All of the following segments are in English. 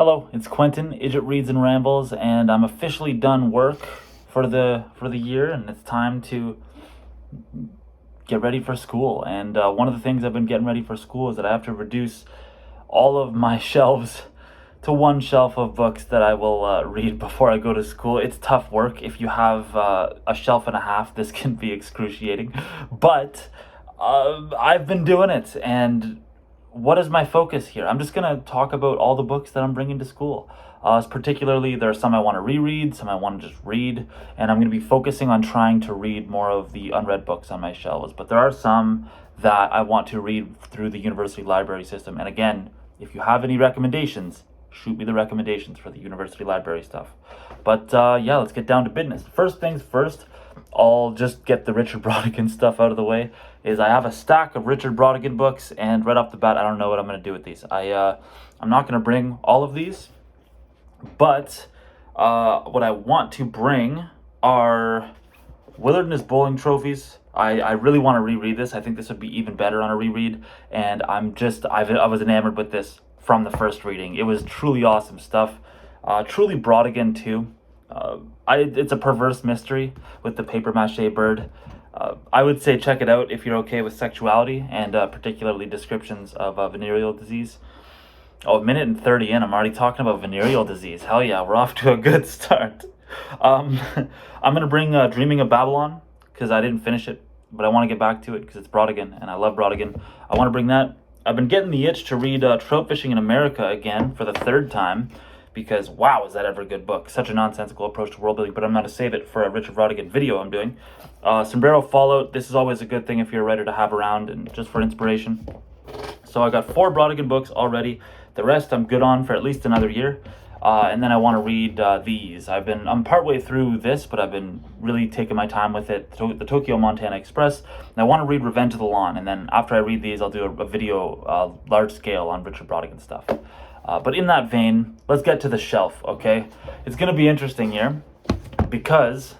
Hello, it's Quentin, Idget Reads and Rambles, and I'm officially done work for the year, and it's time to get ready for school. And one of the things I've been getting ready for school is that I have to reduce all of my shelves to one shelf of books that I will read before I go to school. It's tough work. If you have a shelf and a half, this can be excruciating, but I've been doing it. And what is my focus here? I'm just going to talk about all the books that I'm bringing to school. Particularly, there are some I want to reread, some I want to just read, and I'm going to be focusing on trying to read more of the unread books on my shelves. But there are some that I want to read through the university library system. And again, if you have any recommendations, shoot me the recommendations for the university library stuff. But yeah, let's get down to business. First things first, I'll just get the Richard Brodigan stuff out of the way. Is I have a stack of Richard Brodigan books, and right off the bat, I don't know what I'm going to do with these. I'm not going to bring all of these, but what I want to bring are Wilderness Bowling Trophies. I really want to reread this. I think this would be even better on a reread, and I was enamored with this from the first reading. It was truly awesome stuff. Truly Brodigan too. It's a perverse mystery with the paper mache bird. I would say check it out if you're okay with sexuality and particularly descriptions of venereal disease. Oh, a minute and 30 in, I'm already talking about venereal disease. Hell yeah, we're off to a good start. I'm going to bring Dreaming of Babylon because I didn't finish it, but I want to get back to it because it's Brodigan and I love Brodigan. I want to bring that. I've been getting the itch to read Trout Fishing in America again for the third time. Because, wow, is that ever a good book. Such a nonsensical approach to world building, but I'm going to save it for a Richard Brodigan video I'm doing. Sombrero Fallout, this is always a good thing if you're a writer to have around and just for inspiration. So I got 4 Brodigan books already. The rest I'm good on for at least another year. And then I want to read these. I'm partway through this, but I've been really taking my time with it. The Tokyo Montana Express. And I want to read Revenge of the Lawn. And then after I read these, I'll do a video large scale on Richard Brodigan stuff. But in that vein, let's get to the shelf, okay? It's going to be interesting here because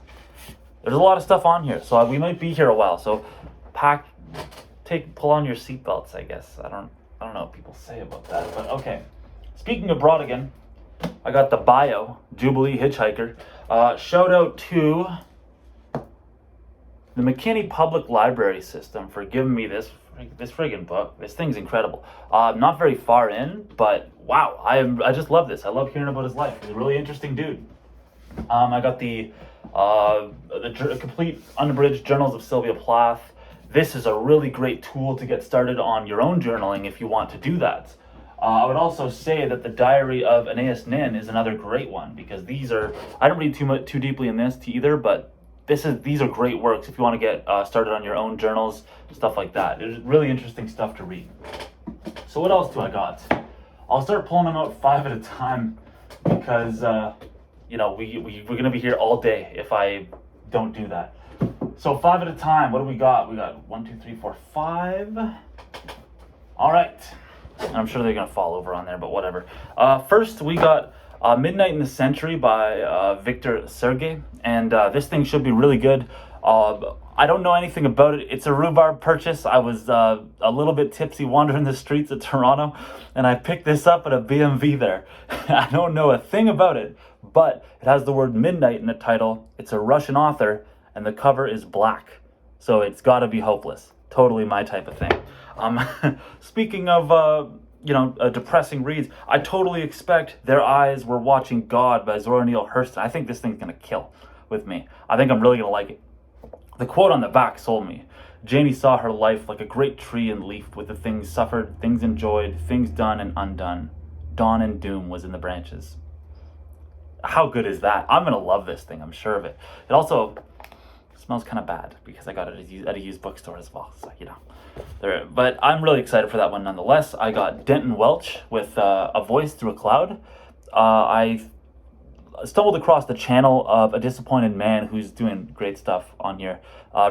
there's a lot of stuff on here. So we might be here a while. So pull on your seatbelts, I guess. I don't know what people say about that, but okay. Speaking of Brodigan, I got the bio, Jubilee Hitchhiker. Shout out to the McKinney Public Library System for giving me this friggin' book. This thing's incredible. Not very far in, but wow, I just love this. I love hearing about his life. He's a really interesting dude. I got the complete unabridged journals of Sylvia Plath. This is a really great tool to get started on your own journaling if you want to do that. I would also say that the Diary of Aeneas Nin is another great one because I don't read too deeply in this either, but these are great works if you want to get started on your own journals, stuff like that. It's really interesting stuff to read. So what else do I got? I'll start pulling them out 5 at a time because we're going to be here all day if I don't do that. So 5 at a time. What do we got? We got 1, 2, 3, 4, 5. All right. I'm sure they're going to fall over on there, but whatever. First, we got Midnight in the Century by Victor Sergei, and this thing should be really good. I don't know anything about it. It's a rhubarb purchase. I was a little bit tipsy wandering the streets of Toronto, and I picked this up at a BMV there. I don't know a thing about it, but it has the word midnight in the title. It's a Russian author, and the cover is black, so it's got to be hopeless. Totally my type of thing. Speaking of depressing reads, I totally expect Their Eyes Were Watching God by Zora Neale Hurston. I think this thing's going to kill with me. I think I'm really going to like it. The quote on the back sold me. Janie saw her life like a great tree and leaf with the things suffered, things enjoyed, things done and undone. Dawn and doom was in the branches. How good is that? I'm going to love this thing, I'm sure of it. It also smells kind of bad because I got it at a used bookstore as well. So, but I'm really excited for that one nonetheless. I got Denton Welch with A Voice Through a Cloud. I stumbled across the channel of A Disappointed Man who's doing great stuff on here.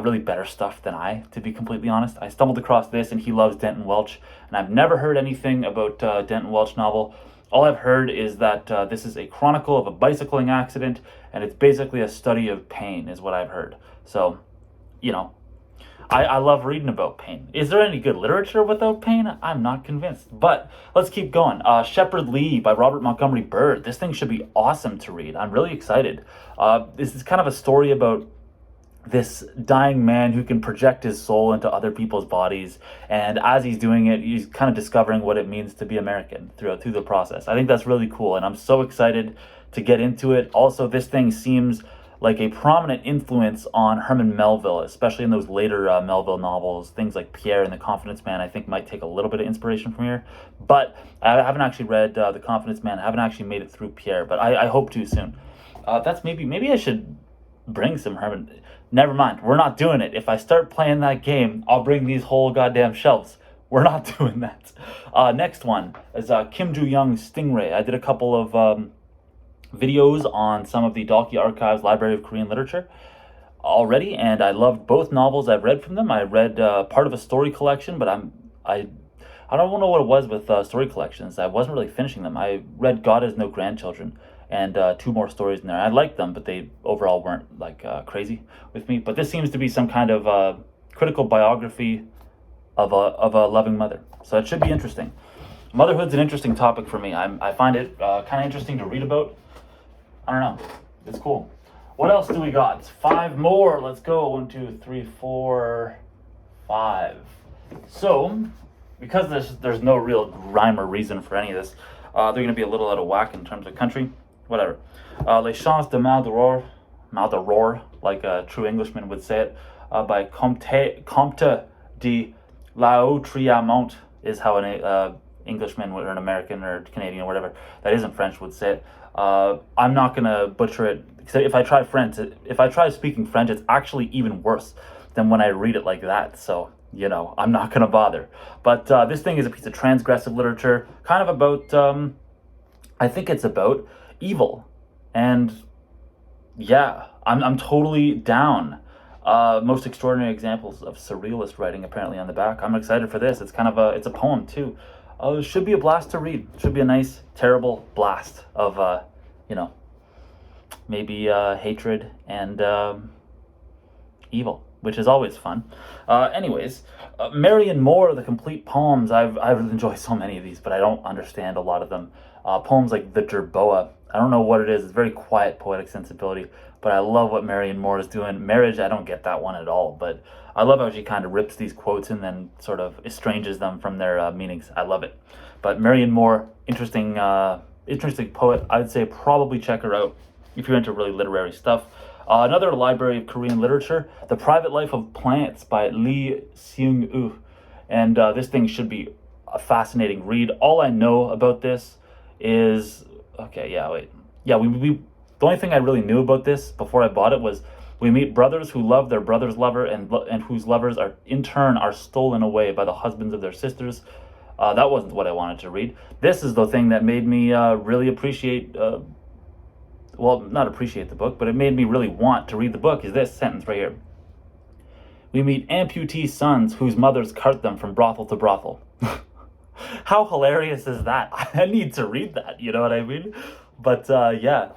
Really better stuff than to be completely honest. I stumbled across this and he loves Denton Welch. And I've never heard anything about Denton Welch novel. All I've heard is that this is a chronicle of a bicycling accident and it's basically a study of pain is what I've heard. So, I love reading about pain. Is there any good literature without pain? I'm not convinced. But let's keep going. Shepherd Lee by Robert Montgomery Bird. This thing should be awesome to read. I'm really excited. This is kind of a story about this dying man who can project his soul into other people's bodies, and as he's doing it, he's kind of discovering what it means to be American through the process. I think that's really cool, and I'm so excited to get into it. Also, this thing seems like a prominent influence on Herman Melville, especially in those later Melville novels. Things like Pierre and the Confidence Man, I think, might take a little bit of inspiration from here. But I haven't actually read The Confidence Man. I haven't actually made it through Pierre, but I hope to soon. That's maybe I should bring some Herman. Never mind, we're not doing it. If I start playing that game, I'll bring these whole goddamn shelves. We're not doing that. Next one is Kim Jooyoung Stingray. I did a couple of videos on some of the Dalkey Archives Library of Korean Literature already, and I loved both novels I've read from them. I read part of a story collection, but I don't know what it was with story collections. I wasn't really finishing them. I read God Has No Grandchildren, and 2 more stories in there. I liked them, but they overall weren't like crazy with me. But this seems to be some kind of critical biography of a loving mother, so it should be interesting. Motherhood's an interesting topic for me. I find it kind of interesting to read about. I don't know, it's cool. What else do we got? 5 more. Let's go. 1, 2, 3, 4, 5. So, because there's no real rhyme or reason for any of this, they're going to be a little out of whack in terms of country. Whatever. Les Chants de Maldoror, like a true Englishman would say it, by Comte de Lautréamont is how an Englishman or an American or Canadian or whatever that isn't French would say it. I'm not gonna butcher it. If I try speaking French, it's actually even worse than when I read it like that. So I'm not gonna bother. But this thing is a piece of transgressive literature, kind of about. I think it's about evil, and yeah, I'm totally down. Most extraordinary examples of surrealist writing apparently on the back. I'm excited for this. It's kind of it's a poem too. It should be a blast to read. Should be a nice, terrible blast of, maybe hatred and evil, which is always fun. Anyways, Marion Moore, The Complete Poems. I've enjoyed so many of these, but I don't understand a lot of them. Poems like The Jerboa. I don't know what it is. It's very quiet poetic sensibility, but I love what Marion Moore is doing. Marriage, I don't get that one at all, but I love how she kind of rips these quotes and then sort of estranges them from their meanings. I love it. But Marion Moore, interesting poet. I would say probably check her out if you're into really literary stuff. Another library of Korean literature, The Private Life of Plants by Lee Seung-woo. And this thing should be a fascinating read. All I know about this is... the only thing I really knew about this before I bought it was we meet brothers who love their brother's lover and whose lovers are in turn are stolen away by the husbands of their sisters. That wasn't what I wanted to read. This is the thing that made me really appreciate, not appreciate the book, but it made me really want to read the book, is this sentence right here. We meet amputee sons whose mothers cart them from brothel to brothel. How hilarious is that? I need to read that, you know what I mean? But yeah.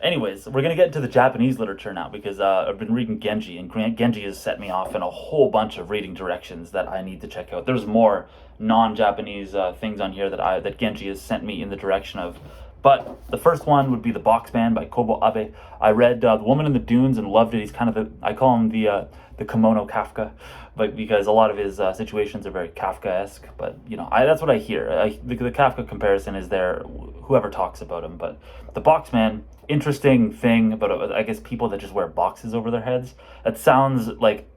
Anyways, we're going to get into the Japanese literature now because I've been reading Genji, and Genji has set me off in a whole bunch of reading directions that I need to check out. There's more non-Japanese things on here that Genji has sent me in the direction of. But the first one would be The Boxman by Kobo Abe. I read The Woman in the Dunes and loved it. He's kind of I call him the kimono Kafka, but because a lot of his situations are very Kafka-esque. But that's what I hear. The Kafka comparison is there. Whoever talks about him, but The Boxman, interesting thing about I guess people that just wear boxes over their heads. That sounds like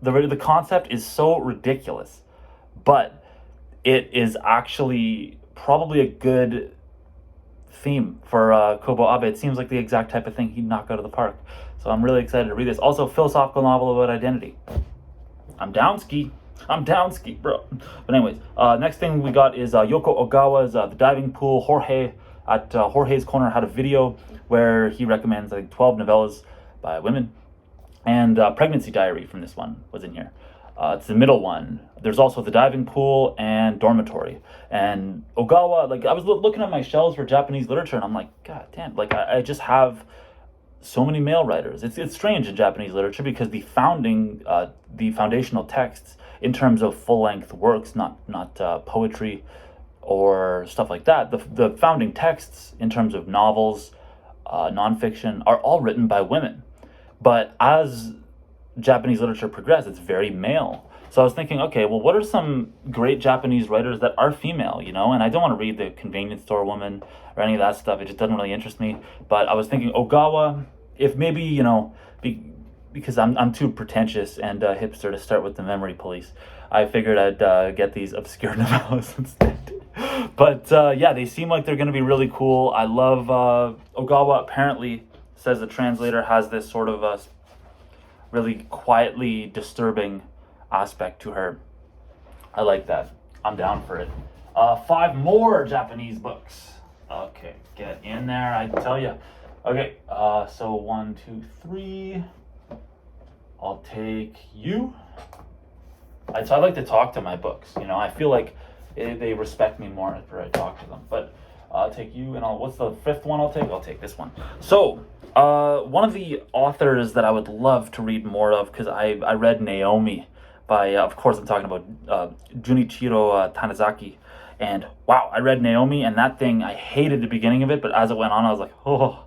the concept is so ridiculous, but it is actually probably a good theme for Kobo Abe. It seems like the exact type of thing he'd knock out of the park. So I'm really excited to read this. Also, philosophical novel about identity. I'm down ski, bro. But anyways, next thing we got is Yoko Ogawa's The Diving Pool. Jorge at Jorge's Corner had a video where he recommends, I think, 12 novellas by women. And Pregnancy Diary from this one was in here. It's the middle one. There's also The Diving Pool and Dormitory. And Ogawa, I was looking at my shelves for Japanese literature, and I'm like, God damn, I just have so many male writers. It's strange in Japanese literature because the foundational texts in terms of full-length works, not poetry or stuff like that. The founding texts in terms of novels, nonfiction, are all written by women. But as Japanese literature progressed, it's very male. So I was thinking, okay, well, what are some great Japanese writers that are female, you know? And I don't want to read the convenience store woman or any of that stuff. It just doesn't really interest me. But I was thinking Ogawa, if maybe, you know, because I'm too pretentious and hipster to start with the memory police, I figured I'd get these obscure novellas instead. But yeah, they seem like they're going to be really cool. I love Ogawa. Apparently, says the translator, has this sort of really quietly disturbing aspect to her. I like that. I'm down for it. 5 more Japanese books. Okay, get in there, I tell you. Okay, so 1, 2, 3. I'll take you. So I like to talk to my books. You know, I feel like they respect me more after I talk to them. But I'll take you, and what's the 5th one I'll take? I'll take this one. So, one of the authors that I would love to read more of, because I read Naomi by, of course I'm talking about Jun'ichiro Tanizaki. And wow, I read Naomi, and that thing, I hated the beginning of it, but as it went on, I was like, oh,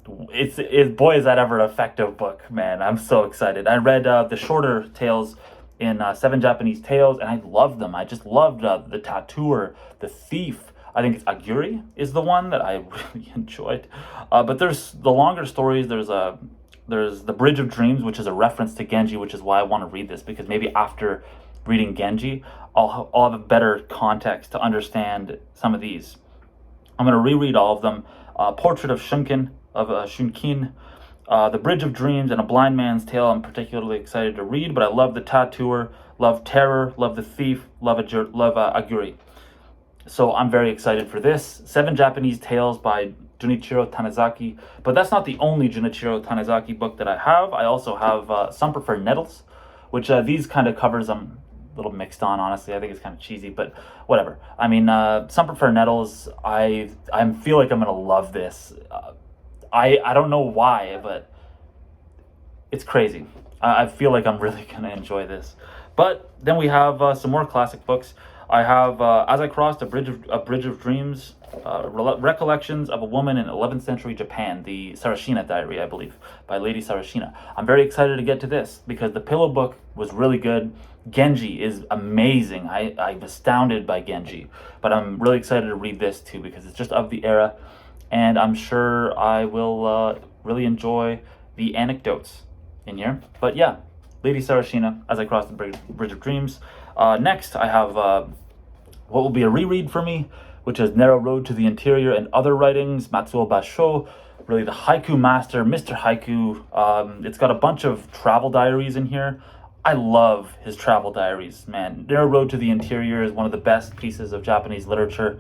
boy, is that ever an effective book, man. I'm so excited. I read the shorter tales in 7 Japanese Tales, and I loved them. I just loved the tattooer, the thief. I think it's Aguri is the one that I really enjoyed. But there's the longer stories. There's The Bridge of Dreams, which is a reference to Genji, which is why I want to read this, because maybe after reading Genji, I'll have a better context to understand some of these. I'm going to reread all of them. Portrait of Shunkin, The Bridge of Dreams, and A Blind Man's Tale I'm particularly excited to read, but I love The Tattooer, love Terror, love The Thief, love Aguri. So I'm very excited for this. 7 Japanese Tales by Jun'ichiro Tanizaki. But that's not the only Jun'ichiro Tanizaki book that I have. I also have Some Prefer Nettles, which these kind of covers I'm a little mixed on, honestly. I think it's kind of cheesy, but whatever. I mean, Some Prefer Nettles, I feel like I'm going to love this. I don't know why, but it's crazy. I feel like I'm really going to enjoy this. But then we have some more classic books. I have As I Crossed a Bridge of Dreams, Recollections of a Woman in 11th Century Japan, the Sarasina Diary, I believe, by Lady Sarasina. I'm very excited to get to this because the Pillow book was really good. Genji is amazing. I'm astounded by Genji, but I'm really excited to read this too because it's just of the era, and I'm sure I will really enjoy the anecdotes in here. But yeah, Lady Sarasina, As I Crossed the Bridge of Dreams. Next, I have what will be a reread for me, which is Narrow Road to the Interior and Other Writings, Matsuo Basho, really the haiku master, Mr. Haiku. It's got a bunch of travel diaries in here. I love his travel diaries, man. Narrow Road to the Interior is one of the best pieces of Japanese literature,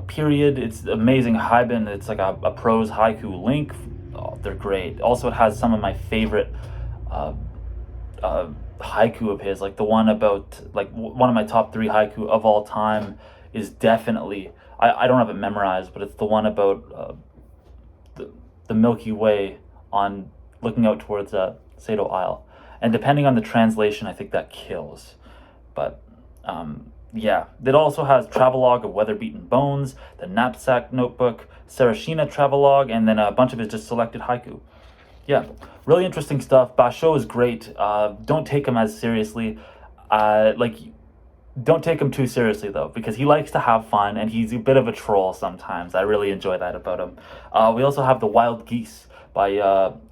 period. It's amazing. Haiben, it's like a prose haiku link. Oh, they're great. Also, it has some of my favorite haiku of his, like the one about, like one of my top 3 haiku of all time is definitely, I don't have it memorized, but it's the one about the Milky Way on looking out towards Sado Isle. And depending on the translation, I think that kills. But yeah, it also has Travelogue of Weather-Beaten Bones, the Knapsack Notebook, Sarashina Travelogue, and then a bunch of his just selected haiku. Yeah, really interesting stuff. Basho is great. Don't take him as seriously. Don't take him too seriously, though, because he likes to have fun, and he's a bit of a troll sometimes. I really enjoy that about him. We also have The Wild Geese by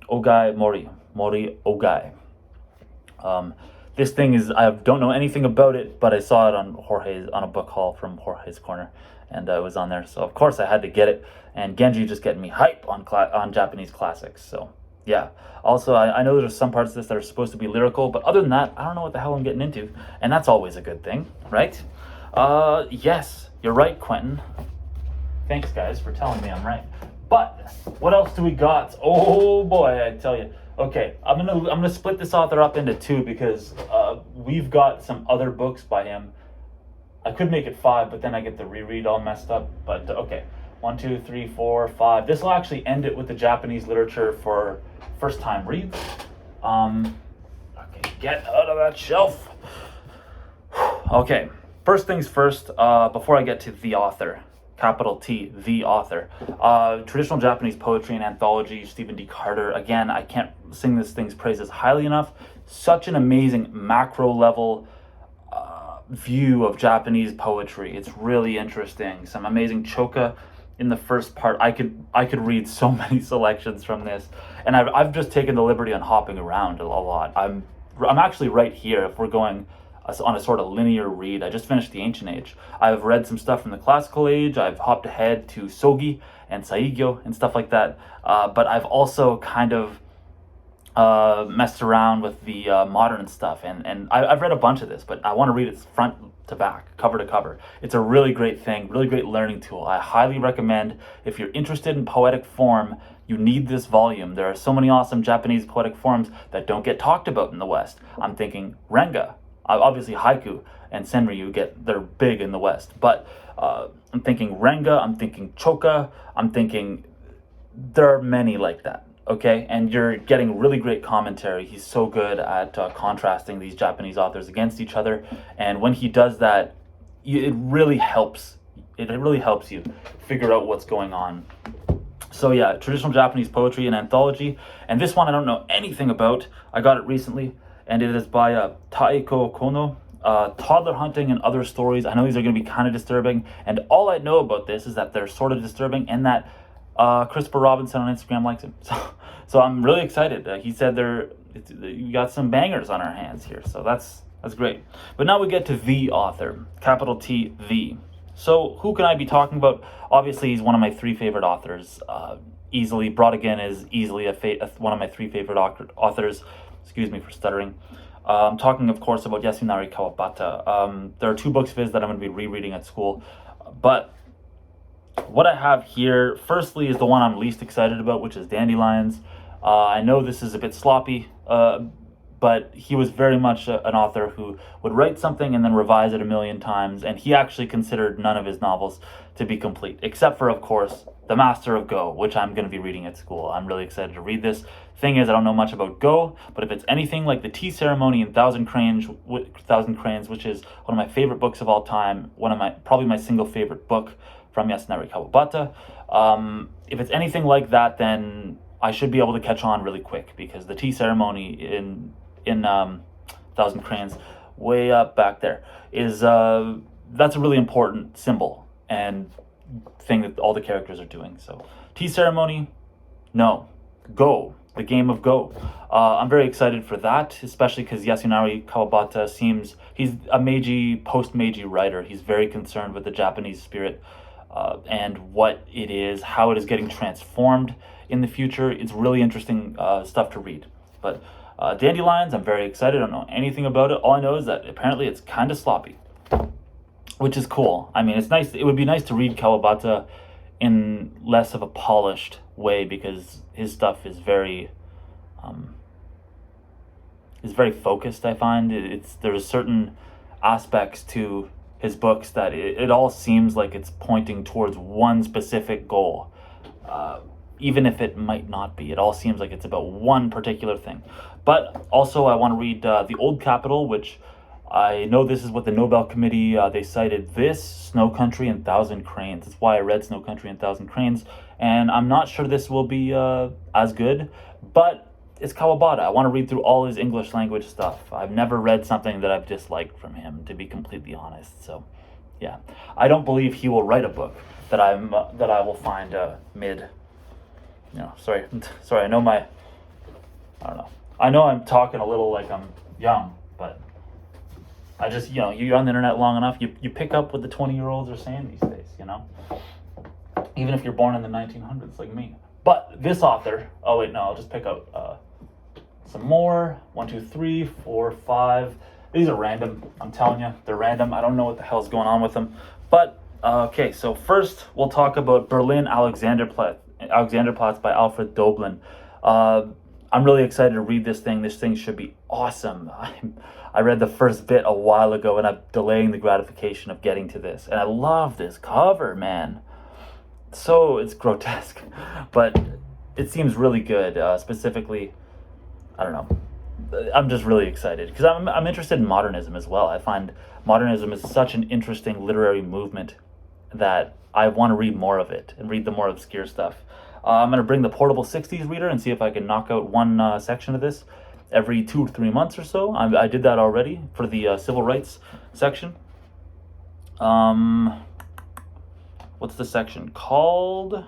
Ogai Mori Ogai. This thing is, I don't know anything about it, but I saw it on a book haul from Jorge's Corner, and it was on there. So, of course, I had to get it. And Genji just getting me hype on Japanese classics, so... yeah. Also, I know there's some parts of this that are supposed to be lyrical, but other than that, I don't know what the hell I'm getting into. And that's always a good thing, right? Yes, you're right, Quentin. Thanks, guys, for telling me I'm right. But what else do we got? Oh boy, I tell you. Okay, I'm gonna split this author up into 2 because we've got some other books by him. I could make it 5, but then I get the reread all messed up. But okay, 1, 2, 3, 4, 5. This will actually end it with the Japanese literature for first time reads. Okay, get out of that shelf. Okay, first things first, before I get to the author, capital T, the author. Traditional Japanese poetry and anthology, Stephen D. Carter. Again, I can't sing this thing's praises highly enough. Such an amazing macro level view of Japanese poetry. It's really interesting. Some amazing choka in the first part. I could read so many selections from this, and I've just taken the liberty on hopping around a lot. I'm actually right here if we're going on a sort of linear read. I just finished the Ancient Age. I've read some stuff from the Classical Age. I've hopped ahead to Sogi and Saigyo and stuff like that. But I've also kind of messed around with the modern stuff. And I've read a bunch of this, but I want to read it front to back, cover to cover. It's a really great thing, really great learning tool. I highly recommend, if you're interested in poetic form, you need this volume. There are so many awesome Japanese poetic forms that don't get talked about in the West. I'm thinking Renga. Obviously haiku and senryu they're big in the West, but I'm thinking Renga, I'm thinking choka, I'm thinking there are many like that, okay? And you're getting really great commentary. He's so good at contrasting these Japanese authors against each other, and when he does that, it really helps. It really helps you figure out what's going on. So yeah, traditional Japanese poetry and anthology, and this one I don't know anything about. I got it recently. And it is by Taiko Kono, Toddler Hunting and Other Stories. I know these are going to be kind of disturbing, and all I know about this is that they're sort of disturbing, and that Christopher Robinson on Instagram likes him. So I'm really excited. He said we got some bangers on our hands here, so that's great. But now we get to the author, capital T, the. So who can I be talking about? Obviously, he's one of my 3 favorite authors. Easily, Brodigan is easily one of my 3 favorite authors. Excuse me for stuttering. I'm talking, of course, about Yasunari Kawabata. There are 2 books of his that I'm going to be rereading at school. But what I have here, firstly, is the one I'm least excited about, which is Dandelions. I know this is a bit sloppy, but he was very much an author who would write something and then revise it a million times, and he actually considered none of his novels to be complete, except for, of course, The Master of Go, which I'm going to be reading at school. I'm really excited to read this. Thing is, I don't know much about Go, but if it's anything like the Tea Ceremony in Thousand Cranes, which is one of my favorite books of all time, probably my single favorite book from Yasunari Kawabata, if it's anything like that, then I should be able to catch on really quick, because the Tea Ceremony in Thousand Cranes, way up back there, is that's a really important symbol and thing that all the characters are doing. So Tea Ceremony, no. Go, the game of Go. I'm very excited for that, especially because Yasunari Kawabata he's a post-Meiji writer. He's very concerned with the Japanese spirit and what it is, how it is getting transformed in the future. It's really interesting stuff to read. But Dandelions, I'm very excited. I don't know anything about it. All I know is that apparently it's kind of sloppy, which is cool. I mean, it's nice. It would be nice to read Kawabata in less of a polished way, because his stuff is very focused. I find there's certain aspects to his books that it all seems like it's pointing towards one specific goal, even if it might not be. It all seems like it's about one particular thing. But also, I want to read The Old Capital, which I know this is what the Nobel Committee, they cited this, Snow Country and Thousand Cranes. That's why I read Snow Country and Thousand Cranes, and I'm not sure this will be as good, but it's Kawabata. I want to read through all his English language stuff. I've never read something that I've disliked from him, to be completely honest. So, yeah. I don't believe he will write a book that I will find mid. Sorry, I know I don't know. I know I'm talking a little like I'm young, but I just, you're on the internet long enough, you pick up what the 20-year-olds are saying these days, even if you're born in the 1900s like me. But this author, I'll just pick out some more. 1, 2, 3, 4, 5. These are random. I'm telling you, they're random. I don't know what the hell's going on with them. But okay, so first we'll talk about Berlin Alexanderplatz by Alfred Doblin. I'm really excited to read this thing. This thing should be awesome. I read the first bit a while ago, and I'm delaying the gratification of getting to this. And I love this cover, man. so it's grotesque, but it seems really good. Specifically, I don't know. I'm just really excited because I'm interested in modernism as well. I find modernism is such an interesting literary movement that I want to read more of it and read the more obscure stuff. I'm going to bring the portable 60s reader and see if I can knock out one section of this every 2 or 3 months or so. I did that already for the civil rights section. What's the section called?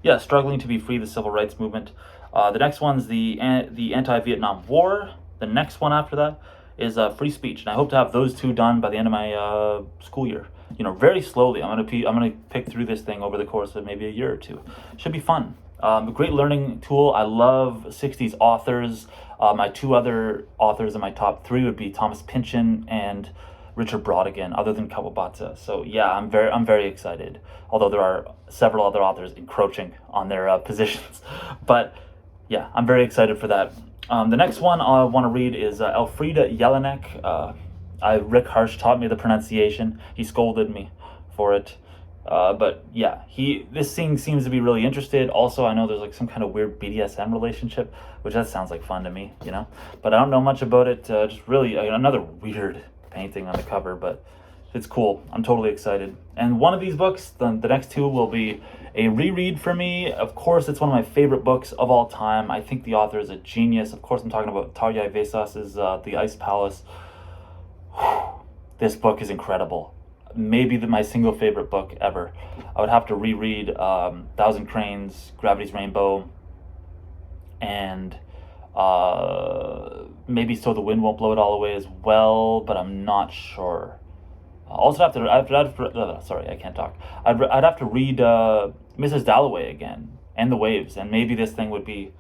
Yeah, Struggling to Be Free, the Civil Rights Movement. The next one's the anti-Vietnam War. The next one after that is free speech, and I hope to have those two done by the end of my school year. Very slowly. I'm gonna pick through this thing over the course of maybe a year or two. Should be fun. A great learning tool. I love 60s authors. My 2 other authors in my top 3 would be Thomas Pynchon and Richard Brodigan, other than Kawabata. So yeah, I'm very excited. Although there are several other authors encroaching on their positions, but yeah, I'm very excited for that. The next one I want to read is Elfriede Jelinek. Rick Harsh taught me the pronunciation. He scolded me for it. But yeah, this thing seems to be really interested. Also, I know there's like some kind of weird BDSM relationship, which that sounds like fun to me, But I don't know much about it. Just really another weird painting on the cover, but it's cool. I'm totally excited. And one of these books, the next 2, will be a reread for me. Of course, it's one of my favorite books of all time. I think the author is a genius. Of course, I'm talking about Tarjei Vesa's The Ice Palace. This book is incredible. Maybe my single favorite book ever. I would have to reread Thousand Cranes, Gravity's Rainbow, and maybe So the Wind Won't Blow It All Away as well, but I'm not sure. Also, sorry, I can't talk. I'd have to read Mrs. Dalloway again, and The Waves, and maybe this thing would be,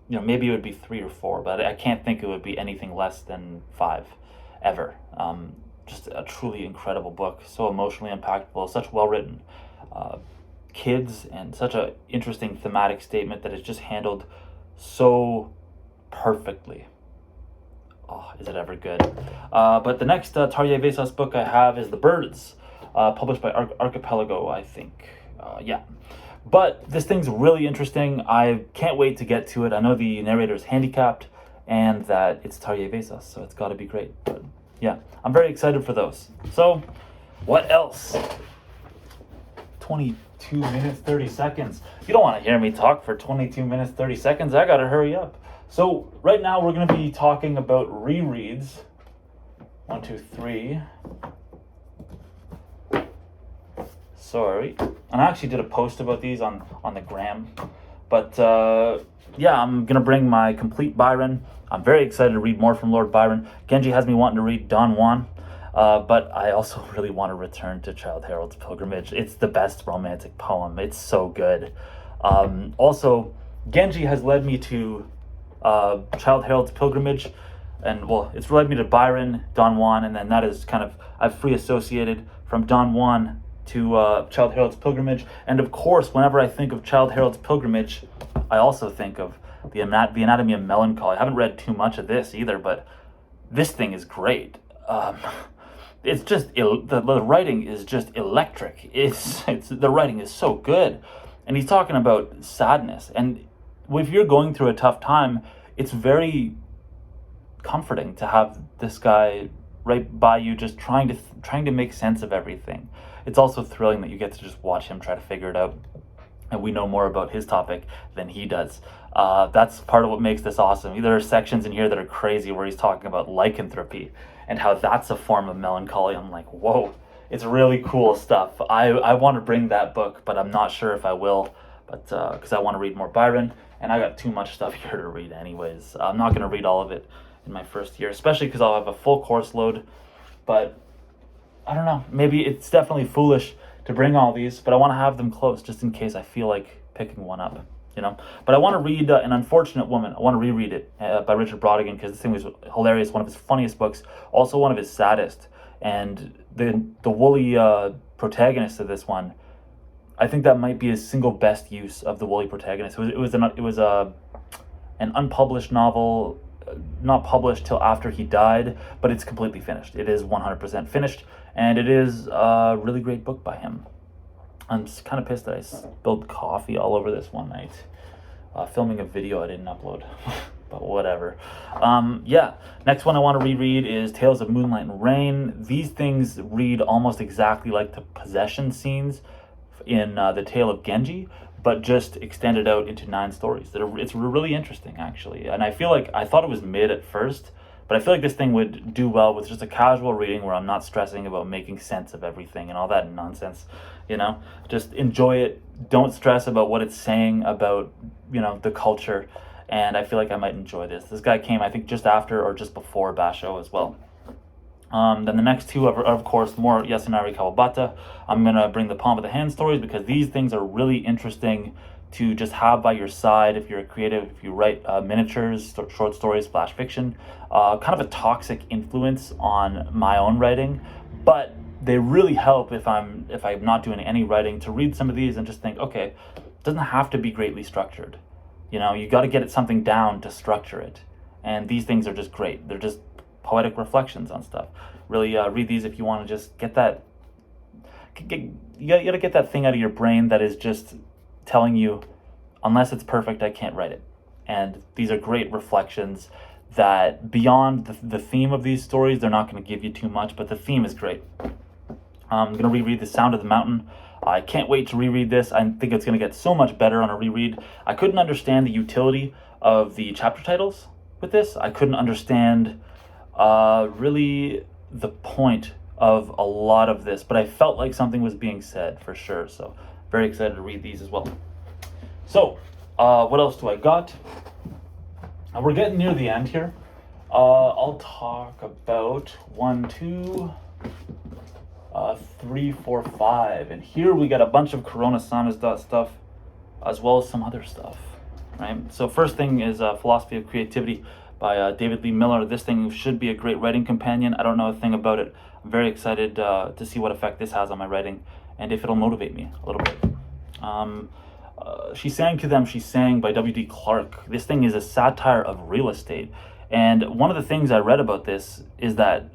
maybe it would be 3 or 4, but I can't think it would be anything less than 5, ever. Just a truly incredible book, so emotionally impactful, such well-written kids, and such a interesting thematic statement that is just handled so perfectly. Oh, is it ever good? But the next Tarjei Vesa's book I have is The Birds, published by Archipelago, I think. Yeah. But this thing's really interesting. I can't wait to get to it. I know the narrator's handicapped and that it's Tarjei Vesa's, so it's got to be great. But yeah, I'm very excited for those. So, what else? 22 minutes, 30 seconds. You don't want to hear me talk for 22 minutes, 30 seconds. I got to hurry up. So right now we're going to be talking about rereads. 1, 2, 3. Sorry. And I actually did a post about these on the gram. But yeah, I'm going to bring my complete Byron. I'm very excited to read more from Lord Byron. Genji has me wanting to read Don Juan. But I also really want to return to Childe Harold's Pilgrimage. It's the best romantic poem. It's so good. Also, Genji has led me to Childe Harold's Pilgrimage, and well, it's led me to Byron, Don Juan, and then that is kind of, I've free associated from Don Juan to Childe Harold's Pilgrimage. And of course, whenever I think of Childe Harold's Pilgrimage, I also think of the Anatomy of Melancholy. I haven't read too much of this either, but this thing is great. It's just the writing is just electric. It's the writing is so good, and he's talking about sadness. And if you're going through a tough time, it's very comforting to have this guy right by you, just trying to make sense of everything. It's also thrilling that you get to just watch him try to figure it out, and we know more about his topic than he does. That's part of what makes this awesome. There are sections in here that are crazy where he's talking about lycanthropy and how that's a form of melancholy. I'm like, whoa, it's really cool stuff. I want to bring that book, but I'm not sure if I will, but because I want to read more Byron, and I got too much stuff here to read anyways. I'm not going to read all of it in my first year, especially because I'll have a full course load. But I don't know, maybe it's definitely foolish to bring all these, but I want to have them close just in case I feel like picking one up, But I want to read An Unfortunate Woman. I want to reread it by Richard Brodigan, because this thing was hilarious, one of his funniest books, also one of his saddest. And the woolly protagonist of this one, I think that might be his single best use of the woolly protagonist. It was an unpublished novel, not published till after he died, but it's completely finished. It is 100% finished, and it is a really great book by him. I'm just kind of pissed that I spilled coffee all over this one night. Filming a video I didn't upload. But whatever. Next one I want to reread is Tales of Moonlight and Rain. These things read almost exactly like the possession scenes in The Tale of Genji, but just extended out into 9 stories. It's really interesting, actually. And I feel like I thought it was mid at first, but I feel like this thing would do well with just a casual reading where I'm not stressing about making sense of everything and all that nonsense, you know? Just enjoy it. Don't stress about what it's saying about, you know, the culture. And I feel like I might enjoy this. This guy came, I think, just after or just before Basho as well. Then the next two are, of course, more Yasunari Kawabata. I'm going to bring the palm of the hand stories because these things are really interesting to just have by your side if you're a creative, if you write miniatures, short stories, flash fiction. Kind of a toxic influence on my own writing, but they really help if I'm not doing any writing to read some of these and just think, okay, it doesn't have to be greatly structured. You know, you got to get something down to structure it. And these things are just great. They're just poetic reflections on stuff. Really read these if you want to just get that. You got to get that thing out of your brain that is just telling you, unless it's perfect, I can't write it. And these are great reflections that beyond the theme of these stories, they're not going to give you too much, but the theme is great. I'm going to reread The Sound of the Mountain. I can't wait to reread this. I think it's going to get so much better on a reread. I couldn't understand the utility of the chapter titles with this. I couldn't understand really the point of a lot of this, but I felt like something was being said for sure. So very excited to read these as well. So what else do I got? We're getting near the end here. I'll talk about 1, 2, 3, 4, 5, and here we got a bunch of Corona-sana's stuff as well as some other stuff, right? So first thing is Philosophy of Creativity by David Lee Miller. This thing should be a great writing companion. I don't know a thing about it. I'm very excited to see what effect this has on my writing and if it'll motivate me a little bit. She Sang to Them, She Sang by W.D. Clark. This thing is a satire of real estate. And one of the things I read about this is that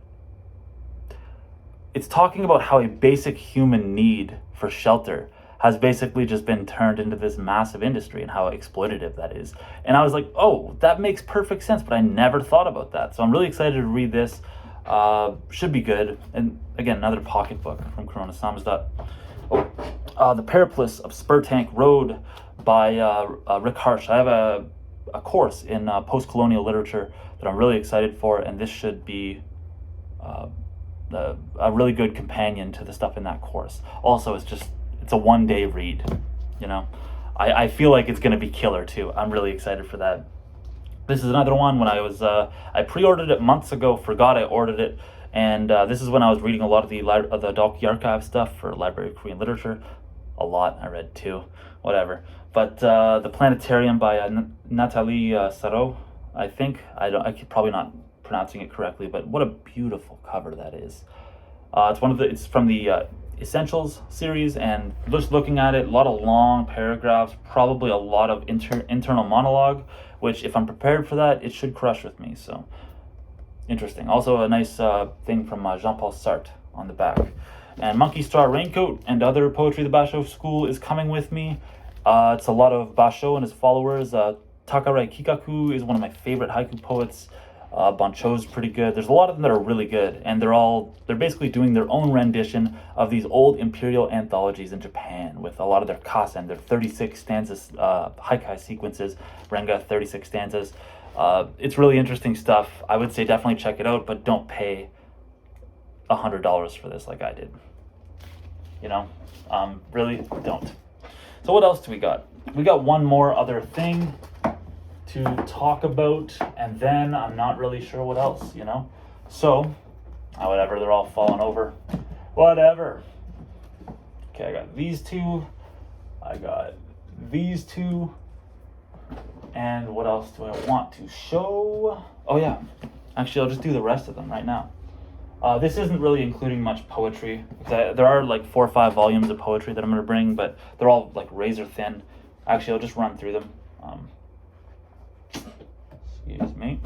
it's talking about how a basic human need for shelter has basically just been turned into this massive industry and how exploitative that is. And I was like, oh, that makes perfect sense, but I never thought about that. So I'm really excited to read this. Should be good. And again, another pocketbook from Corona-sana's. The Periplus of Spurtank Road by Rick Harsh. I have a course in post-colonial literature that I'm really excited for, and this should be a really good companion to the stuff in that course. Also, it's a one-day read, you know. I feel like it's going to be killer too. I'm really excited for that. This is another one when I pre-ordered it months ago, forgot I ordered it, and this is when I was reading a lot of the Dalkey Archive stuff for Library of Korean Literature. A lot, I read too, whatever. But The Planetarium by Nathalie Sarraud, I think. I'm probably not pronouncing it correctly, but what a beautiful cover that is. It's from the Essentials series, and just looking at it, a lot of long paragraphs, probably a lot of internal monologue, which if I'm prepared for that, it should crush with me. So interesting. Also a nice thing from Jean-Paul Sartre on the back. And Monkey Straw Raincoat and other poetry the Basho School is coming with me. It's a lot of Basho and his followers. Takarai Kikaku is one of my favorite haiku poets. Bancho's pretty good. There's a lot of them that are really good, and they're basically doing their own rendition of these old imperial anthologies in Japan with a lot of their kasen, their 36 stanzas, haikai sequences, renga 36 stanzas. It's really interesting stuff. I would say definitely check it out, but don't pay $100 for this like I did. You know, really don't. So what else do we got? We got one more other thing to talk about, and then I'm not really sure what else, you know? So, whatever, they're all falling over. Whatever. Okay, I got these two. And what else do I want to show? Oh yeah, actually I'll just do the rest of them right now. This isn't really including much poetry. There are like 4 or 5 volumes of poetry that I'm going to bring, but they're all like razor thin. Actually, I'll just run through them. Excuse me.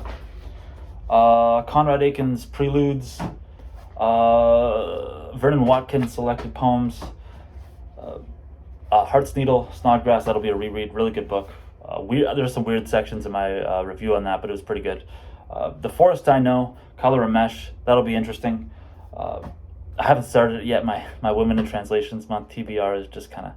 Conrad Aiken's Preludes, Vernon Watkins selected poems, Heart's Needle, Snodgrass, that'll be a reread. Really good book. There's some weird sections in my review on that, but it was pretty good. The Forest I Know, Color and Mesh, that'll be interesting. I haven't started it yet. My Women in Translations month, TBR, has just kind of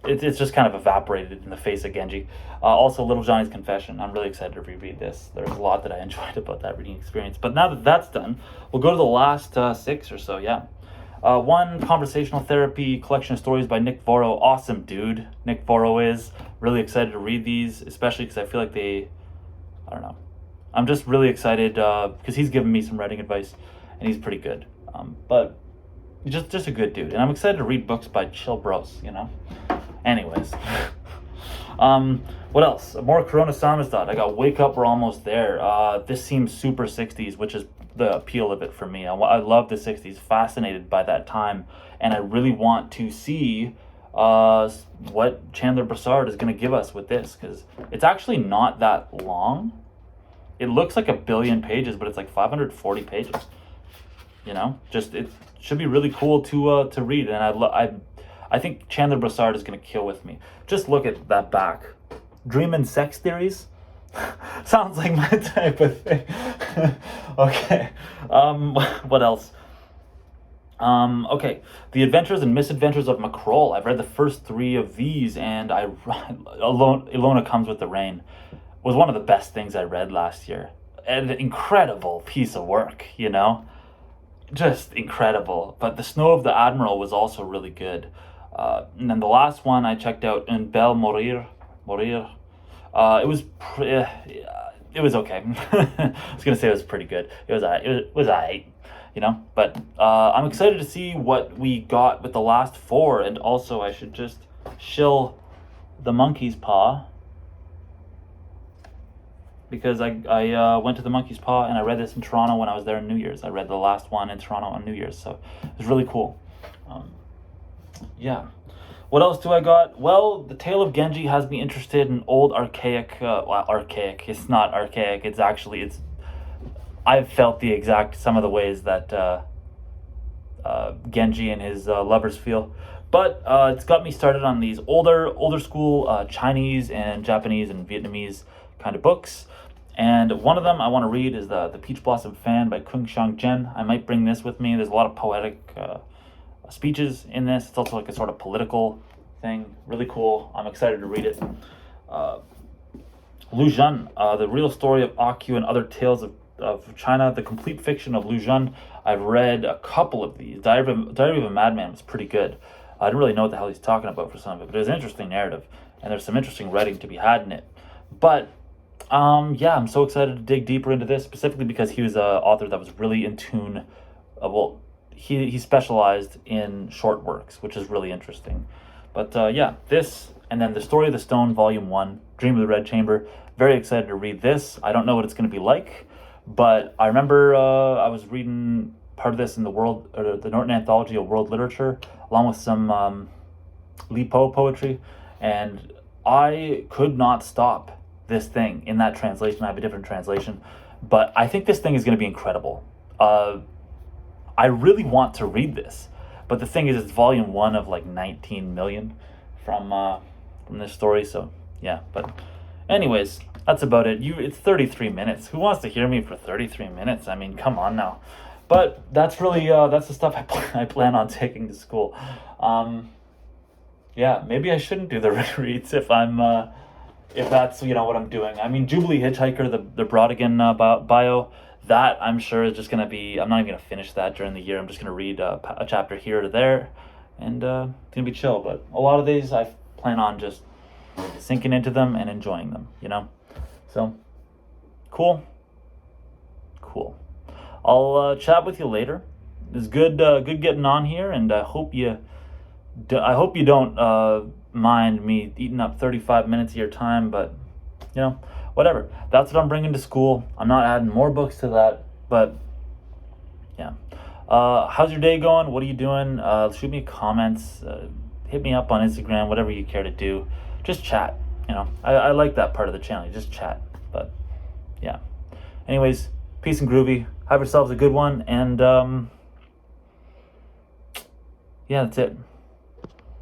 it's just kind of evaporated in the face of Genji. Also, Little Johnny's Confession. I'm really excited to reread this. There's a lot that I enjoyed about that reading experience. But now that that's done, we'll go to the last 6 or so, yeah. One, Conversational Therapy, collection of stories by Nick Voro. Awesome dude, Nick Voro is. Really excited to read these, especially because I feel like I don't know. I'm just really excited because he's given me some writing advice, and he's pretty good. But just a good dude. And I'm excited to read books by chill bros, you know? Anyways. What else? More Corona Samizdat. I got Wake Up, We're Almost There. This seems super 60s, which is the appeal of it for me. I love the 60s, fascinated by that time, and I really want to see what Chandler Brassard is going to give us with this, because it's actually not that long. It looks like 1 billion pages, but it's like 540 pages. You know, just it should be really cool to read, and I think Chandler Brassard is going to kill with me. Just look at that back. Dream and Sex Theories? Sounds like my type of thing. Okay. What else? Okay. The Adventures and Misadventures of Macroll. I've read the first 3 of these, and Ilona Comes with the Rain was one of the best things I read last year. An incredible piece of work, you know? Just incredible. But The Snow of the Admiral was also really good. And then the last one I checked out, Un Bel Mourir. It was okay. I was gonna say it was pretty good. It was alright, you know. But I'm excited to see what we got with the last 4, and also I should just shill the Monkey's Paw, because I went to the Monkey's Paw and I read this in Toronto when I was there on New Year's. I read the last one in Toronto on New Year's, so it was really cool. Yeah. What else do I got? Well, The Tale of Genji has me interested in old archaic, archaic, it's not archaic, I've felt some of the ways that Genji and his lovers feel. But it's got me started on these older school Chinese and Japanese and Vietnamese kind of books. And one of them I want to read is the Peach Blossom Fan by Kung Shang Jen. I might bring this with me. There's a lot of poetic speeches in this. It's also like a sort of political thing. Really cool. I'm excited to read it. Lu Zhen, The Real Story of Akyu and Other Tales of China, The Complete Fiction of Lu Zhen. I've read a couple of these. Diary of a Madman was pretty good. I didn't really know what the hell he's talking about for some of it, but it was an interesting narrative, and there's some interesting writing to be had in it. But yeah, I'm so excited to dig deeper into this, specifically because he was an author that was really in tune. He specialized in short works, which is really interesting. But yeah, this, and then The Story of the Stone, Volume 1, Dream of the Red Chamber. Very excited to read this. I don't know what it's going to be like, but I remember I was reading part of this in the Norton Anthology of World Literature, along with some Li Po poetry, and I could not stop this thing in that translation. I have a different translation, but I think this thing is going to be incredible. I really want to read this, but the thing is, it's volume 1 of like 19 million from this story. So yeah, but anyways, that's about it. It's 33 minutes. Who wants to hear me for 33 minutes? I mean, come on now. But that's really that's the stuff I plan on taking to school. Yeah, maybe I shouldn't do the reads if that's what I'm doing. I mean, Jubilee Hitchhiker, the Brodigan bio. That, I'm sure, is just going to be... I'm not even going to finish that during the year. I'm just going to read a chapter here or there. And it's going to be chill. But a lot of these, I plan on just sinking into them and enjoying them, you know? So, cool. Cool. I'll chat with you later. It's good getting on here. And I hope you don't mind me eating up 35 minutes of your time. But, whatever. That's what I'm bringing to school. I'm not adding more books to that, but yeah. How's your day going? What are you doing? Shoot me comments. Hit me up on Instagram, whatever you care to do. Just chat. I like that part of the channel. Just chat. But yeah. Anyways, peace and groovy. Have yourselves a good one, and yeah, that's it.